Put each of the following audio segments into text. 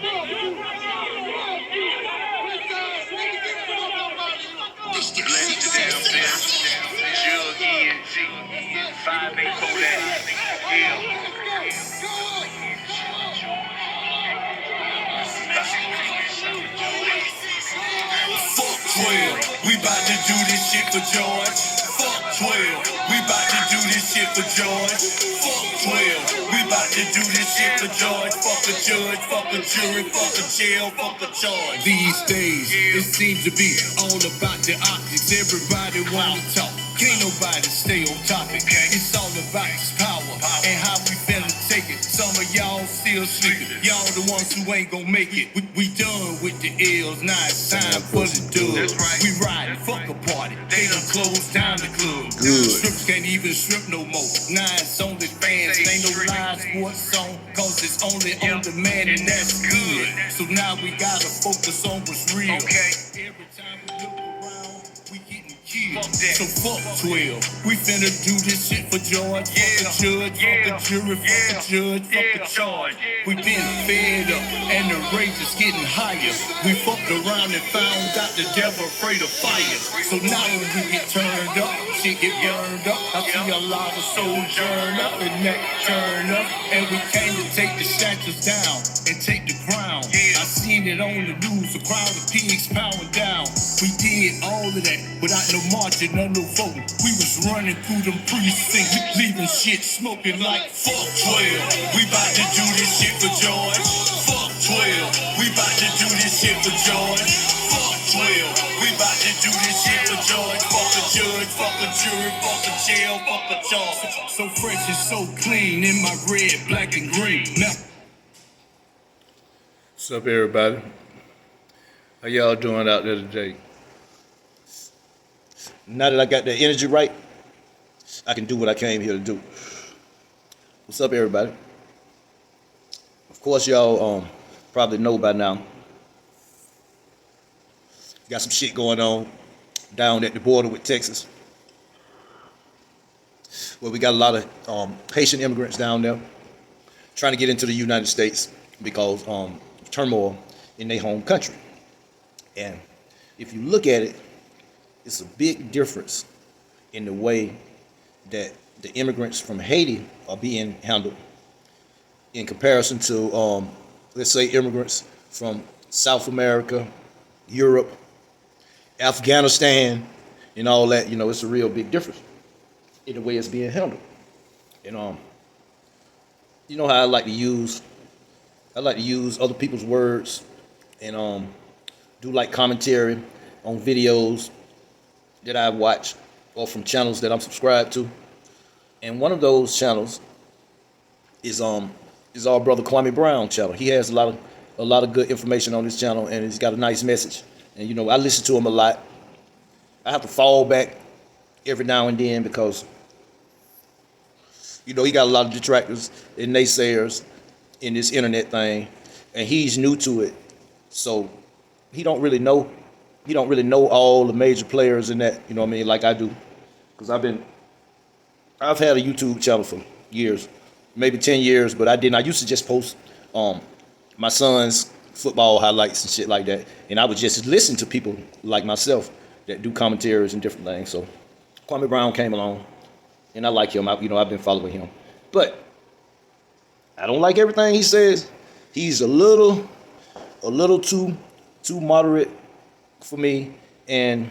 Fuck 12, we bout to do this shit for George. Fuck 12, we bout to do this shit for George. Fuck 12, we bout to do this shit for George. Fuck a judge, fuck a jury, fuck a jail, fuck a charge. These days, it seems to be all about the optics. Everybody wanna talk, can't nobody stay on topic. It's all about this power and how we finna take it. Some of y'all still sleeping, y'all the ones who ain't gon' make it. We done with the L's, now it's time for the dubs. We riding, fuck a party, they done closed down the club. Strips can't even strip no more, now it's only fans. Ain't no live sports song, cause it's only on demand and that's good. So now we gotta focus on what's real. Every time we look around, we getting killed. So fuck 12, we finna do this shit for George. Fuck a judge, fuck a jury, fuck a judge, fuck a charge. We been fed up and the rage is getting higher. We fucked around and found out the devil afraid of fire. So now when we get turned up, shit get burned up. I see a lot of souls turn up and neck turn up. And we came to take the statues down and take the crown. I seen it on the news, a crowd of pigs powering down. We did all of that without no marching or no voting. We was running through them precincts, leaving shit smoking like fuck 12. We bout to do this shit for George. Fuck 12. We bout to do this shit for George. Fuck 12. We bout to do this shit for George. Fuck a judge, fuck a jury, fuck a jail, fuck a charge. So fresh and so clean in my red, black, and green. Now. What's up, everybody? How y'all doing out there today? Now that I got the energy right, I can do what I came here to do. What's up, everybody? Of course, y'all probably know by now. Got some shit going on down at the border with Texas. Well, we got a lot of Haitian immigrants down there trying to get into the United States because turmoil in their home country. And if you look at it, it's a big difference in the way that the immigrants from Haiti are being handled in comparison to, let's say, immigrants from South America, Europe, Afghanistan, and all that. You know, it's a real big difference in the way it's being handled. And you know how I like to use other people's words and do like commentary on videos that I watch or from channels that I'm subscribed to. And one of those channels is our brother Kwame Brown channel. He has a lot of good information on this channel, and he's got a nice message. And you know, I listen to him a lot. I have to fall back every now and then because you know he got a lot of detractors and naysayers in this internet thing, and he's new to it, so he don't really know all the major players in that, you know what I mean, like I do, because I've had a YouTube channel for years, maybe 10 years, but I used to just post my son's football highlights and shit like that, and I would just listen to people like myself that do commentaries and different things. So Kwame Brown came along, and I like him. I've been following him, but I don't like everything he says. He's a little too moderate for me, and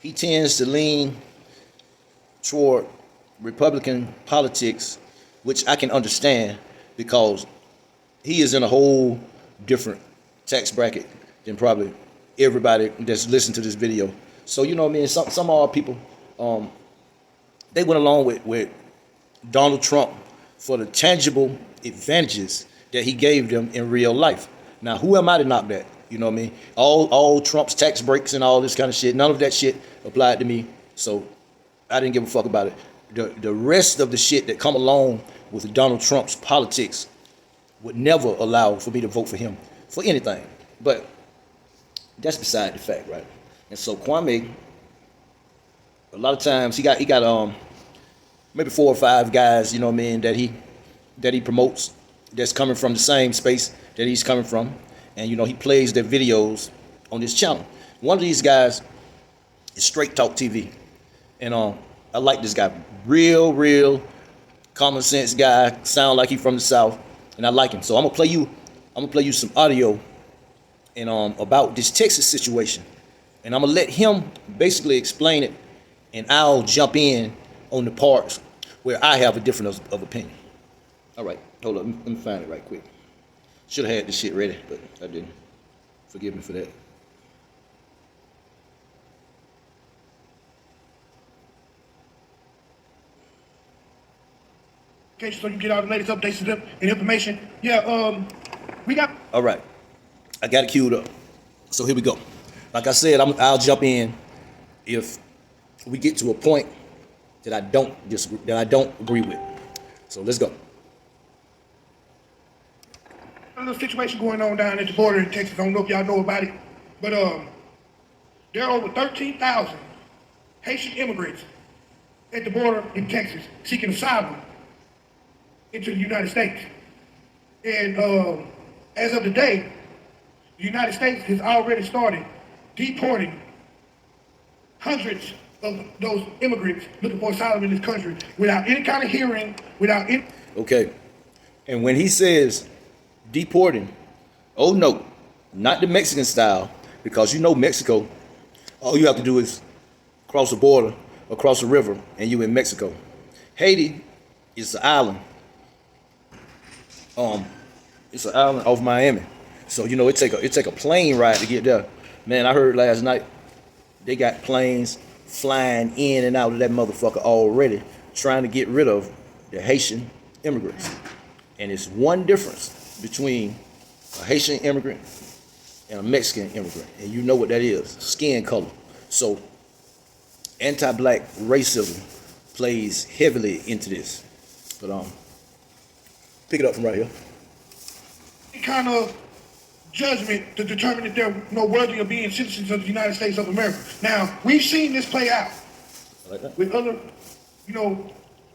he tends to lean toward Republican politics, which I can understand because he is in a whole different tax bracket than probably everybody that's listened to this video. So you know what I mean. Some of our people, they went along with Donald Trump for the tangible advantages that he gave them in real life. Now, who am I to knock that? You know what I mean? All Trump's tax breaks and all this kind of shit, none of that shit applied to me, so I didn't give a fuck about it. The rest of the shit that come along with Donald Trump's politics would never allow for me to vote for him for anything. But that's beside the fact, right? And so Kwame, a lot of times he got maybe 4 or 5 guys, you know what I mean, that he promotes that's coming from the same space that he's coming from, and he plays their videos on this channel. One of these guys is Straight Talk TV, and I like this guy, real common sense guy, sound like he from the South, and I like him. So I'm gonna play you some audio and about this Texas situation, and I'm gonna let him basically explain it, and I'll jump in on the parts where I have a difference of opinion. All right, hold up, let me find it right quick. Should have had this shit ready, but I didn't. Forgive me for that. Okay, so you get all the latest updates and information. Yeah, we got. All right, I got it queued up. So here we go. Like I said, I'll jump in if we get to a point that I don't agree with. So let's go. A little situation going on down at the border in Texas. I don't know if y'all know about it, but there are over 13,000 Haitian immigrants at the border in Texas seeking asylum into the United States. And as of today, the United States has already started deporting hundreds of those immigrants looking for asylum in this country without any kind of hearing, without any... Okay, and when he says deporting, oh no, not the Mexican style, because Mexico, all you have to do is cross the border, across the river, and you in Mexico. Haiti is an island. It's an island off Miami, so it take a plane ride to get there. Man, I heard last night they got planes flying in and out of that motherfucker already, trying to get rid of the Haitian immigrants. And it's one difference between a Haitian immigrant and a Mexican immigrant, and you know what that is: skin color. So anti-black racism plays heavily into this. But pick it up from right here. kind of judgment to determine if they're worthy of being citizens of the United States of America. Now, we've seen this play out with other,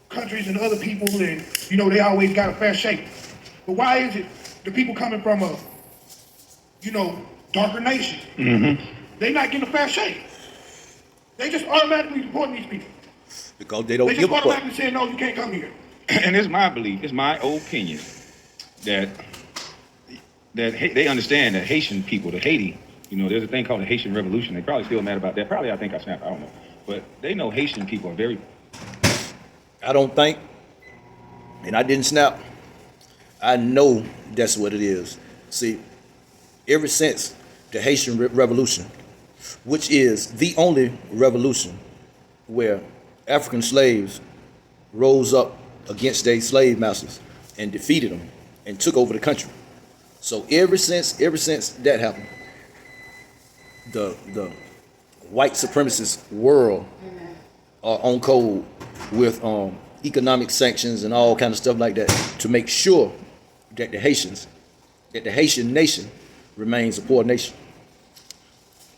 countries and other people, and, they always got a fair shake. But why is it the people coming from a, darker nation, they not getting a fair shake? They just automatically deporting these people. Because they don't They give just a fuck. automatically saying, no, you can't come here. And it's my belief, it's my opinion, that they understand that Haitian people, the Haiti, there's a thing called the Haitian Revolution. They probably still mad about that. Probably, I think I snapped, I don't know. But they know Haitian people are very... I don't think, and I didn't snap, I know that's what it is. See, ever since the Haitian Revolution, which is the only revolution where African slaves rose up against their slave masters and defeated them and took over the country. So ever since that happened, the white supremacist world are on code with economic sanctions and all kind of stuff like that to make sure that the Haitian nation remains a poor nation.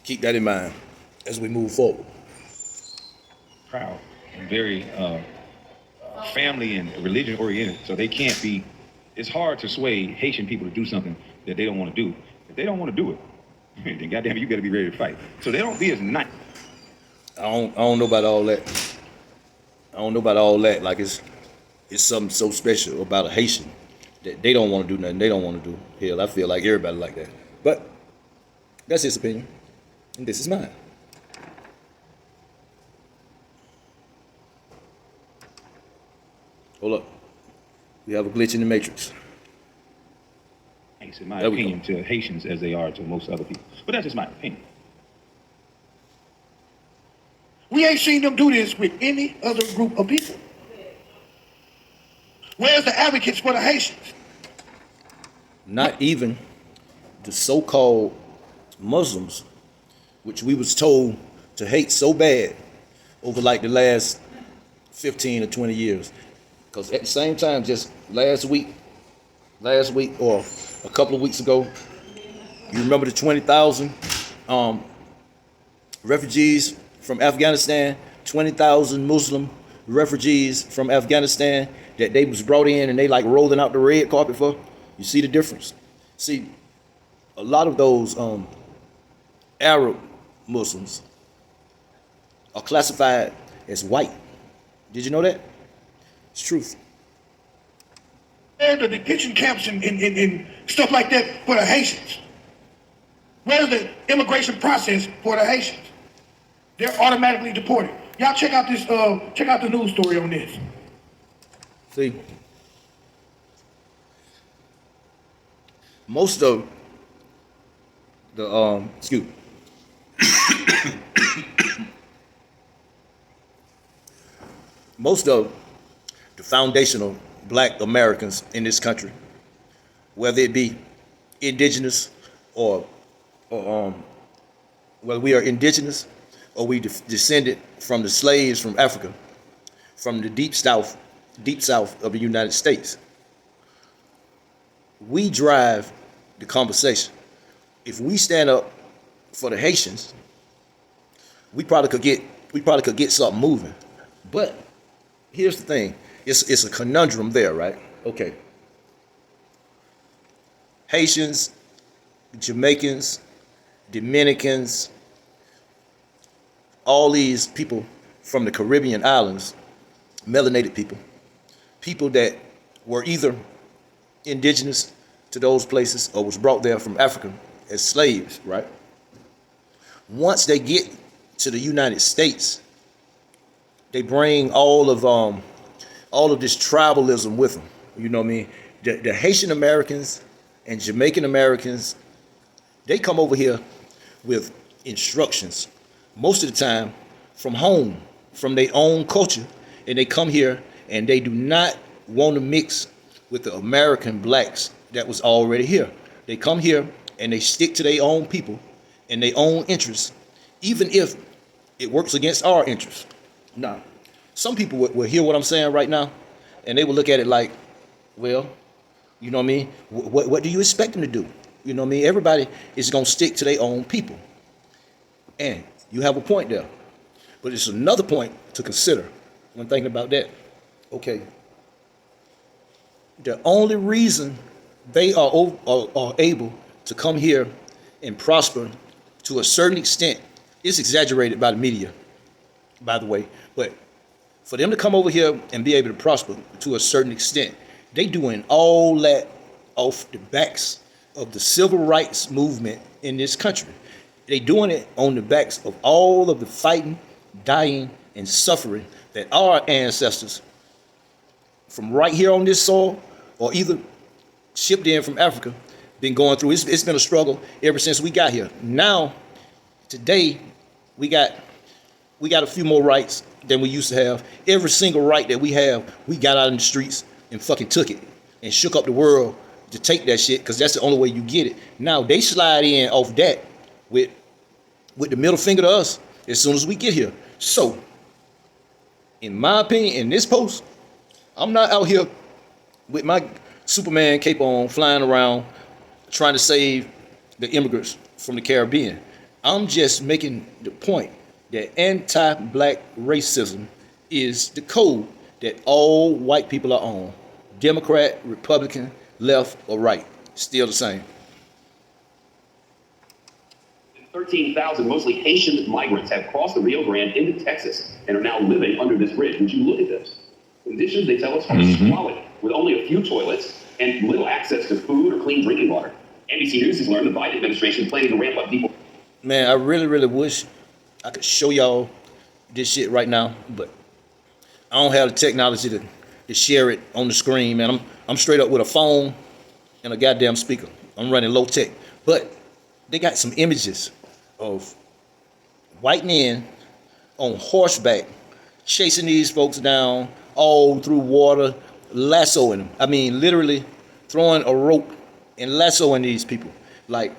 Keep that in mind as we move forward. proud and very family and religion oriented, so they can't be. It's hard to sway Haitian people to do something that they don't want to do. If they don't want to do it, then goddamn, you better be ready to fight. So they don't be as nice. I don't know about all that. I don't know about all that. Like it's something so special about a Haitian that they don't want to do nothing. They don't want to do. Hell, I feel like everybody like that. But that's his opinion, and this is mine. Hold up. We have a glitch in the matrix. In my There we opinion, to Haitians as they are to most other people. But that's just my opinion. We ain't seen them do this with any other group of people. Where's the advocates for the Haitians? Not even the so-called Muslims, which we was told to hate so bad over like the last 15 or 20 years. Because at the same time, just last week or a couple of weeks ago, you remember the 20,000 refugees from Afghanistan, 20,000 Muslim refugees from Afghanistan, that they was brought in and they like rolling out the red carpet for. You see the difference? See, a lot of those Arab Muslims are classified as white. Did you know that? It's truth. And the detention camps and stuff like that for the Haitians. Where's the immigration process for the Haitians? They're automatically deported. Y'all check out this. Check out the news story on this. See, most of the excuse me. Most of the foundational black Americans in this country, whether it be indigenous or whether we are indigenous or we descended from the slaves from Africa, from the deep south of the United States, we drive the conversation. If we stand up for the Haitians, we probably could get something moving. But here's the thing. It's a conundrum there, right? Okay. Haitians, Jamaicans, Dominicans, all these people from the Caribbean islands, melanated people that were either indigenous to those places or was brought there from Africa as slaves, right? Once they get to the United States, they bring all of this tribalism with them. You know what I mean? The Haitian Americans and Jamaican Americans, they come over here with instructions, most of the time from home, from their own culture, and they come here and they do not want to mix with the American blacks that was already here. They come here and they stick to their own people and their own interests, even if it works against our interests. Now, some people will hear what I'm saying right now, and they will look at it like, well, you know what I mean? What do you expect them to do? You know what I mean? Everybody is going to stick to their own people. And you have a point there. But it's another point to consider when thinking about that. Okay. The only reason they are able to come here and prosper to a certain extent is exaggerated by the media, by the way. But for them to come over here and be able to prosper to a certain extent, they doing all that off the backs of the civil rights movement in this country. They doing it on the backs of all of the fighting, dying, and suffering that our ancestors from right here on this soil or either shipped in from Africa been going through. It's been a struggle ever since we got here. Now, today, we got a few more rights than we used to have. Every single right that we have, we got out in the streets and fucking took it and shook up the world to take that shit because that's the only way you get it. Now they slide in off that with the middle finger to us as soon as we get here. So, in my opinion, in this post, I'm not out here with my Superman cape on, flying around, trying to save the immigrants from the Caribbean. I'm just making the point that anti-black racism is the code that all white people are on. Democrat, Republican, left, or right. Still the same. 13,000 mostly Haitian migrants have crossed the Rio Grande into Texas and are now living under this bridge. Would you look at this? Conditions, they tell us, are squalid, with only a few toilets and little access to food or clean drinking water. NBC News has learned the Biden administration is planning to ramp up people. Man, I really, really wish I could show y'all this shit right now, but I don't have the technology to share it on the screen, man. I'm straight up with a phone and a goddamn speaker. I'm running low tech. But they got some images of white men on horseback chasing these folks down all through water, lassoing them. I mean, literally throwing a rope and lassoing these people. Like,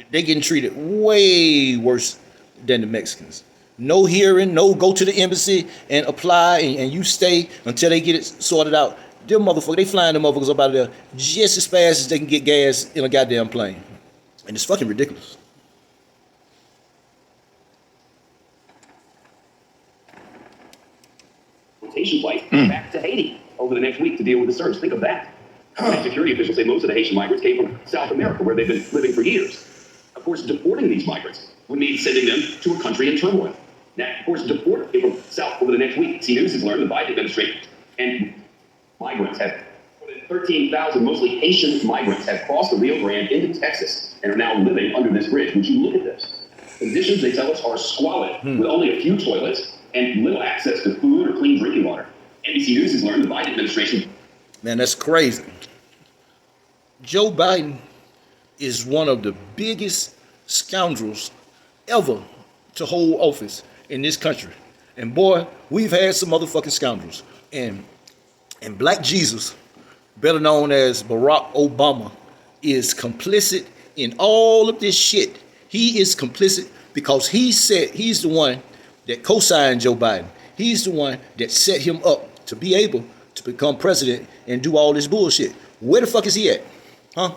they getting treated way worse than the Mexicans. No hearing, no go to the embassy and apply and you stay until they get it sorted out. Them motherfuckers, they flying them motherfuckers up out of there just as fast as they can get gas in a goddamn plane. And it's fucking ridiculous. Transportation flights back to Haiti over the next week to deal with the surge. Think of that. Security officials say most of the Haitian migrants came from South America, where they've been living for years. Of course, deporting these migrants would mean sending them to a country in turmoil. Now, of course, deporting from South over the next week. CNews has learned the Biden administration and migrants have 13,000, mostly Haitian migrants, have crossed the Rio Grande into Texas and are now living under this bridge. Would you look at this? Conditions, they tell us, are squalid, with only a few toilets and little access to food or clean drinking water. NBC News has learned the Biden administration. Man, that's crazy. Joe Biden is one of the biggest scoundrels ever to hold office in this country. And boy, we've had some motherfucking scoundrels. And Black Jesus, better known as Barack Obama, is complicit in all of this shit. He is complicit because he said he's the one that co-signed Joe Biden. He's the one that set him up to be able to become president and do all this bullshit. Where the fuck is he at? Huh?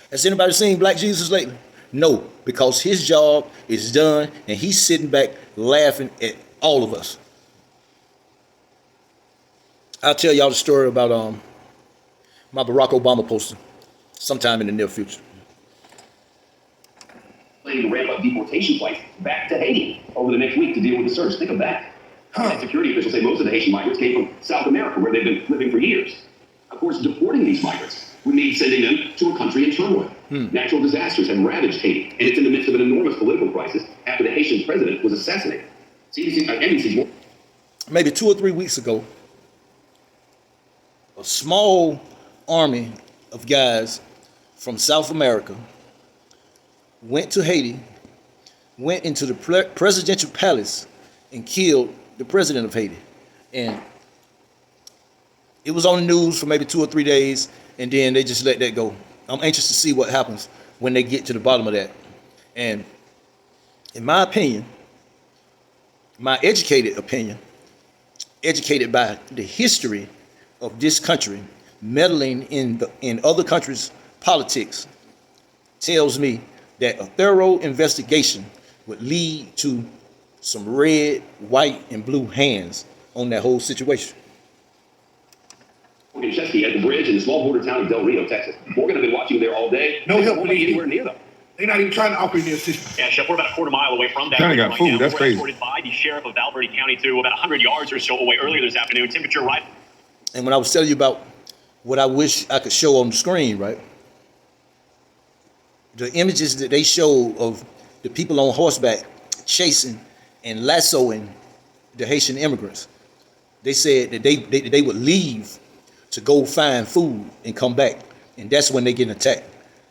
Has anybody seen Black Jesus lately? No, because his job is done and he's sitting back laughing at all of us. I'll tell y'all the story about my Barack Obama poster sometime in the near future. Planning to ramp up deportation flights back to Haiti over the next week to deal with the surge. Think of that. Security officials say most of the Haitian migrants came from South America, where they've been living for years. Of course, deporting these migrants would mean sending them to a country in turmoil. Natural disasters have ravaged Haiti, and it's in the midst of an enormous political crisis after the Haitian president was assassinated. NBC's maybe 2 or 3 weeks ago, a small army of guys from South America went to Haiti, went into the presidential palace, and killed the president of Haiti. And it was on the news for maybe 2 or 3 days, and then they just let that go. I'm anxious to see what happens when they get to the bottom of that. And in my opinion, my educated opinion, educated by the history of this country meddling in other countries' politics, tells me that a thorough investigation would lead to some red, white, and blue hands on that whole situation. Morgan Chesky at the bridge in the small border town of Del Rio, Texas. Morgan, I've been watching there all day. No help won't for be these anywhere near them. They're not even trying to operate their system. Yeah, Chef, we're about a quarter mile away from that. Kinda got right food, now. that's We're crazy. escorted by the sheriff of Valverde County to about 100 yards or so away earlier this afternoon. Temperature right. And when I was telling you about what I wish I could show on the screen, right? The images that they show of the people on horseback chasing and lassoing the Haitian immigrants. They said that they would leave to go find food and come back. And that's when they get attacked,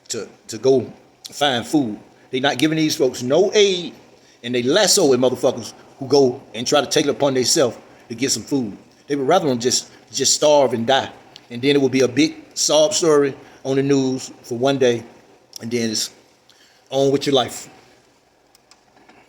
to go find food. They're not giving these folks no aid, and they lassoing motherfuckers who go and try to take it upon themselves to get some food. They would rather them just starve and die. And then it would be a big sob story on the news for one day, and then it's on with your life.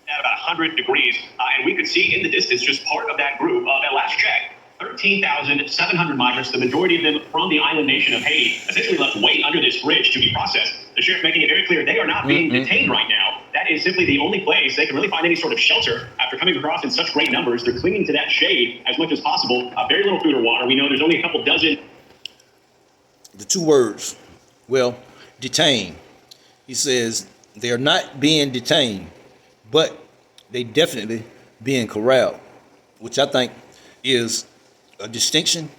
At about 100 degrees, and we could see in the distance just part of that group. At last check, 13,700 migrants, the majority of them from the island nation of Haiti, essentially left wait under this bridge to be processed. The sheriff making it very clear they are not being detained right now. That is simply the only place they can really find any sort of shelter after coming across in such great numbers. They're clinging to that shade as much as possible. Very little food or water. We know there's only a couple dozen. The 2 words, well, detained. He says they are not being detained, but they definitely being corralled, which I think is a distinction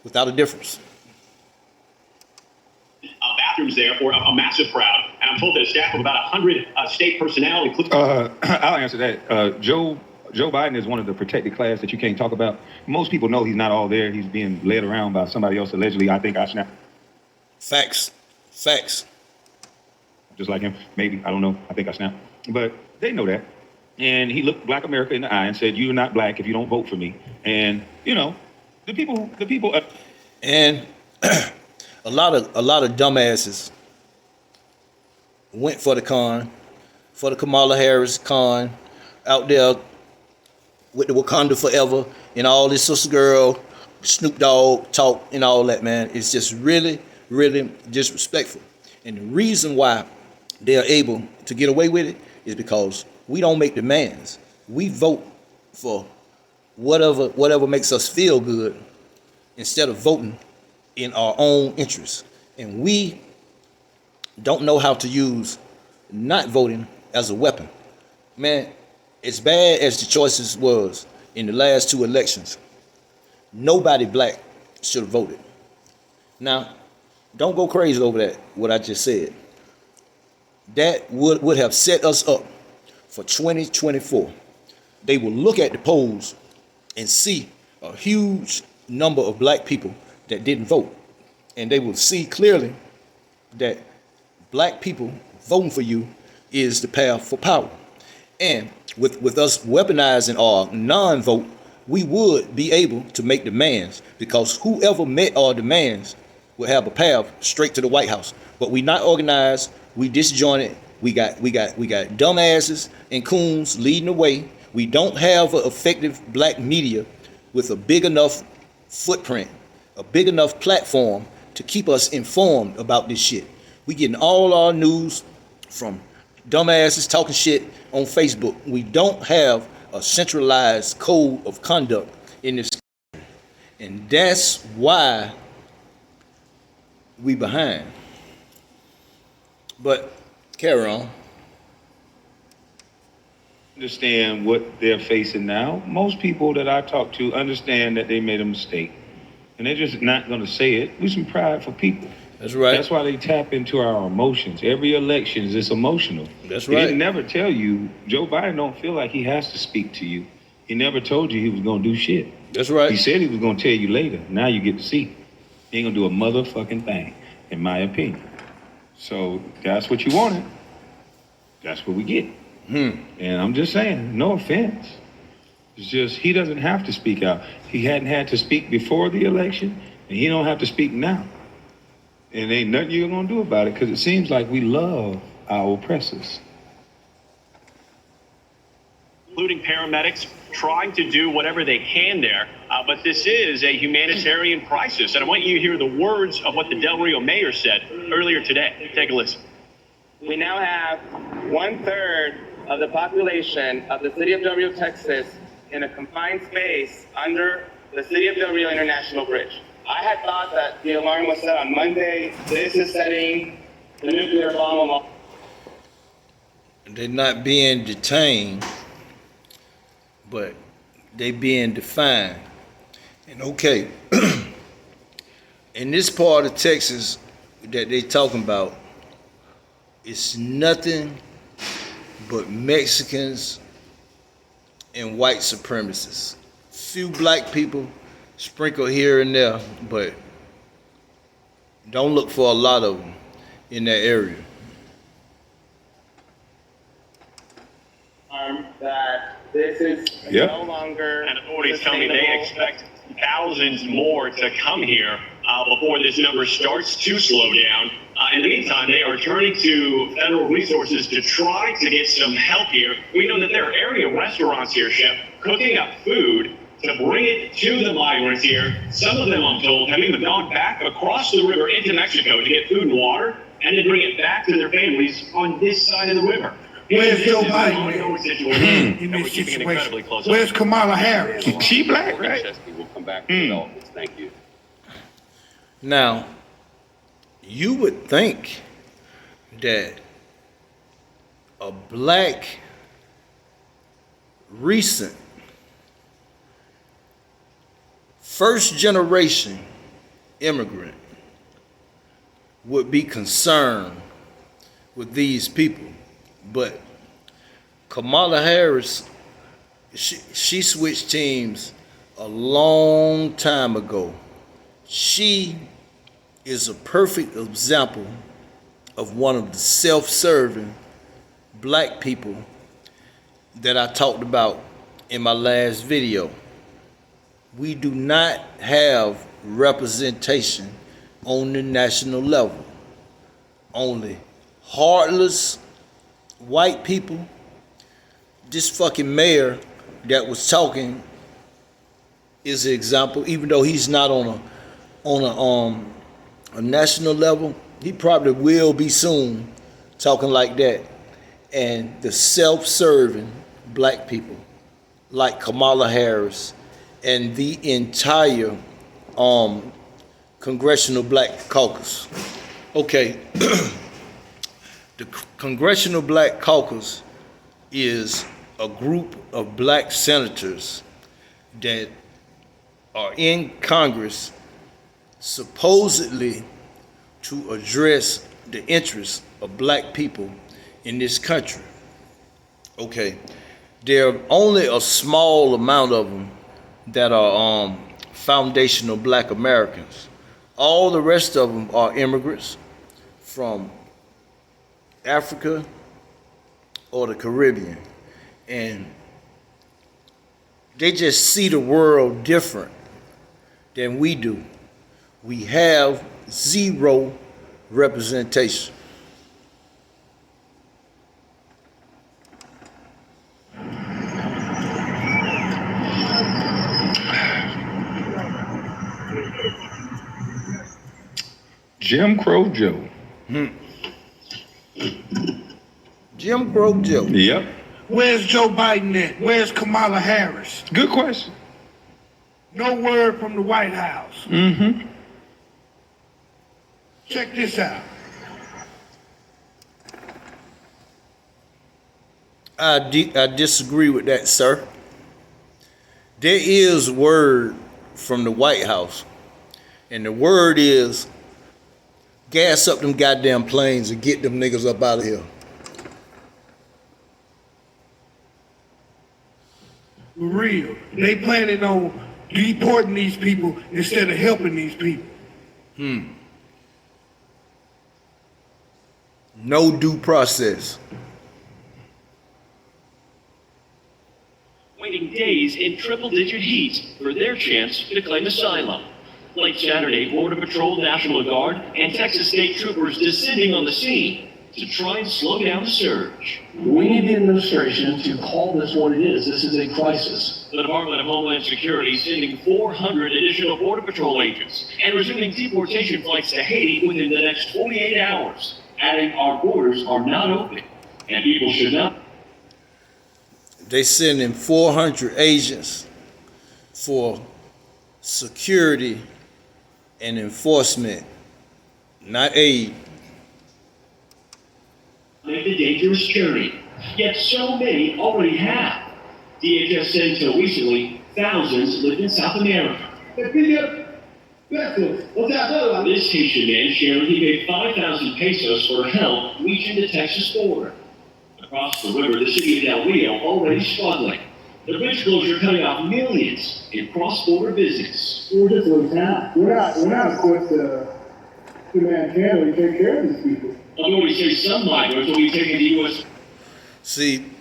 without a difference. Bathrooms there for a massive crowd. And I'm told that a staff of about 100 state personnel, including... I'll answer that. Joe Biden is one of the protected class that you can't talk about. Most people know he's not all there. He's being led around by somebody else allegedly. I think I snapped. Facts. Just like him. Maybe. I don't know. I think I snapped. But they know that. And he looked Black America in the eye and said, "You're not black if you don't vote for me." And, you know, the people. And a lot of dumbasses went for the Kamala Harris con, out there with the Wakanda Forever and all this sister girl, Snoop Dogg talk and all that, man. It's just really, really disrespectful. And the reason why they're able to get away with it is because we don't make demands. We vote for whatever makes us feel good instead of voting in our own interests. And we don't know how to use not voting as a weapon. Man, as bad as the choices was in the last two elections, nobody black should have voted. Now, don't go crazy over that, what I just said. That would have set us up for 2024. They will look at the polls and see a huge number of black people that didn't vote. And they will see clearly that black people voting for you is the path for power. And with us weaponizing our non-vote, we would be able to make demands, because whoever met our demands would have a path straight to the White House. But we not organized, we disjointed, we got dumbasses and coons leading the way. We don't have an effective black media with a big enough footprint, a big enough platform to keep us informed about this shit. We getting all our news from dumbasses talking shit on Facebook. We don't have a centralized code of conduct in this country. And that's why we behind. But carry on. Understand what they're facing now. Most people that I talk to understand that they made a mistake, and they're just not going to say it. We're some prideful people. That's right. That's why they tap into our emotions. Every election is emotional. That's He right. didn't never tell you. Joe Biden don't feel like he has to speak to you. He never told you he was going to do shit. That's right. He said he was going to tell you later. Now you get to see. He ain't going to do a motherfucking thing, in my opinion. So that's what you wanted. That's what we get. And I'm just saying, no offense. It's just he doesn't have to speak out. He hadn't had to speak before the election, and he don't have to speak now. And ain't nothing you're gonna do about it, because it seems like we love our oppressors. Including paramedics trying to do whatever they can there. But this is a humanitarian crisis. And I want you to hear the words of what the Del Rio mayor said earlier today. Take a listen. We now have 1/3 of the population of the city of Del Rio, Texas, in a confined space under the city of Del Rio International Bridge. I had thought that the alarm was set on Monday. This is setting the nuclear bomb off. They're not being detained, but they being defined. And okay, in this part of Texas that they talking about, it's nothing but Mexicans and white supremacists. Few black people sprinkled here and there, but don't look for a lot of them in that area. That this is no longer. And authorities tell me they expect thousands more to come here before this number starts to slow down. In the meantime, they are turning to federal resources to try to get some help here. We know that there are area restaurants here, Chef, cooking up food to bring it to the migrants here. Some of them, I'm told, have even gone back across the river into Mexico to get food and water and to bring it back to their families on this side of the river. Where's Joe This is an Biden ongoing situation in that we're this keeping an incredibly situation? close eye. Where's Kamala Harris? She black, right? We'll come back to developments. Thank you. Now, you would think that a black, recent, first generation immigrant would be concerned with these people. But Kamala Harris, she switched teams a long time ago. She is a perfect example of one of the self-serving black people that I talked about in my last video. We do not have representation on the national level. Only heartless white people. This fucking mayor that was talking is an example, even though he's not on a national level. He probably will be soon talking like that. And the self-serving black people like Kamala Harris and the entire Congressional Black Caucus. Okay, the Congressional Black Caucus is a group of black senators that are in Congress supposedly to address the interests of black people in this country. Okay, there are only a small amount of them that are foundational black Americans. All the rest of them are immigrants from Africa or the Caribbean. And they just see the world different than we do. We have zero representation. Jim Crow Joe. Jim Crow Joe. Yep. Where's Joe Biden at? Where's Kamala Harris? Good question. No word from the White House. Mm-hmm. Check this out. I disagree with that, sir. There is word from the White House, and the word is gas up them goddamn planes and get them niggas up out of here. For real. They planning on deporting these people instead of helping these people. No due process. Waiting days in triple-digit heat for their chance to claim asylum. Late Saturday, Border Patrol, National Guard, and Texas state troopers descending on the scene to try and slow down the surge. We need the administration to call this what it is. This is a crisis. The Department of Homeland Security sending 400 additional Border Patrol agents and resuming deportation flights to Haiti within the next 48 hours, adding our borders are not open and people should not. They sending 400 agents for security and enforcement, not aid. Make the dangerous journey, yet so many already have. DHS said until recently, thousands lived in South America. This Haitian man shared he paid 5,000 pesos for help reaching the Texas border. Across the river, the city of Del Rio already struggling. The bridge closure cutting off millions in cross-border business. We're just a little town. We're not equipped to humanitarian take care of these people. Authorities say some migrants will be taken to U.S. See,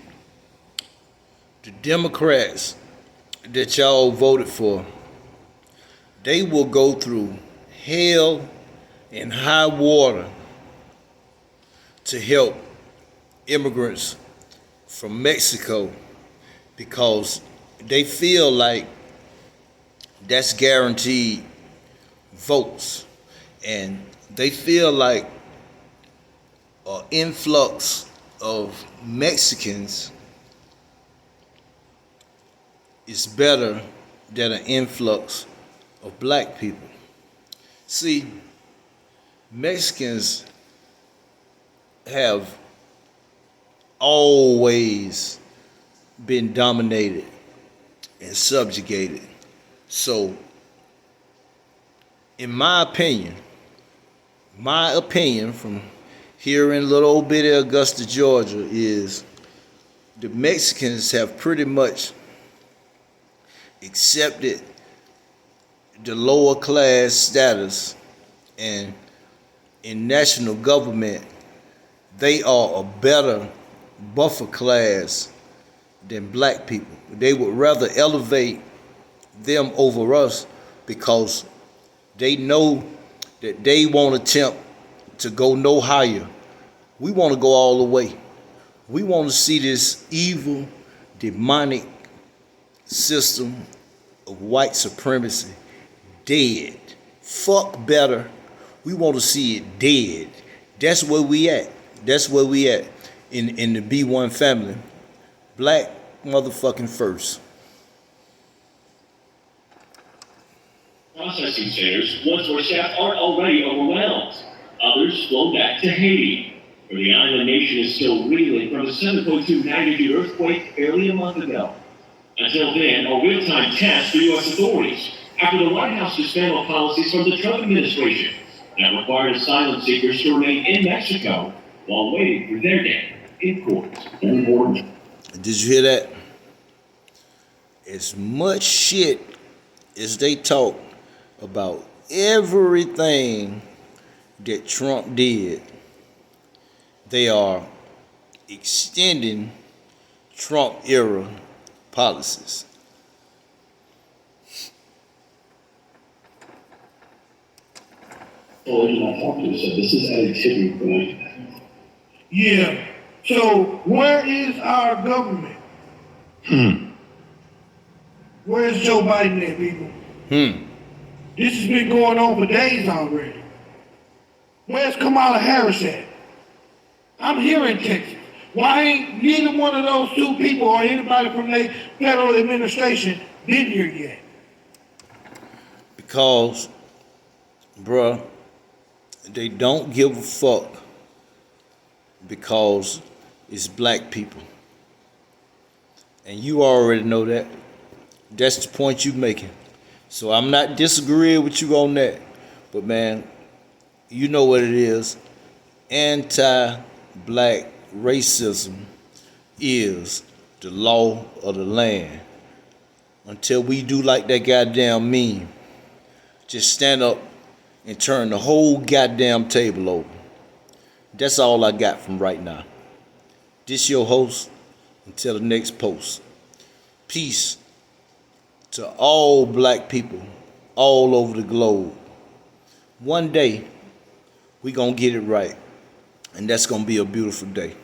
the Democrats that y'all voted for, they will go through hell and high water to help immigrants from Mexico because they feel like that's guaranteed votes, and they feel like an influx of Mexicans is better than an influx of black people. See, Mexicans have always been dominated and subjugated. So, in my opinion from here in little old bitty Augusta, Georgia, is the Mexicans have pretty much accepted the lower class status, and in national government, they are a better buffer class than black people. They would rather elevate them over us because they know that they won't attempt to go no higher. We want to go all the way. We want to see this evil, demonic system of white supremacy dead. Fuck better. We want to see it dead. That's where we at. That's where we at in the B1 family. Black motherfucking first. Processing centers, once where staff are already overwhelmed. Others flow back to Haiti, where the island nation is still reeling from the 7.2 magnitude earthquake barely a month ago. Until then, a real-time test for U.S. authorities after the White House dismantled policies from the Trump administration that required asylum seekers to remain in Mexico while waiting for their day in court. Did you hear that? As much shit as they talk about everything that Trump did, they are extending Trump era policies. Well, I talked to said this is at a tipping point. Yeah. So where is our government? Where's Joe Biden at, people? This has been going on for days already. Where's Kamala Harris at? I'm here in Texas. Why ain't neither one of those two people or anybody from the federal administration been here yet? Because, bruh, they don't give a fuck because it's black people. And you already know that. That's the point you're making. So I'm not disagreeing with you on that. But man, you know what it is. Anti-black racism is the law of the land. Until we do like that goddamn meme. Just stand up and turn the whole goddamn table over. That's all I got from right now. This your host. Until the next post. Peace to all black people all over the globe. One day, we gonna get it right. And that's gonna be a beautiful day.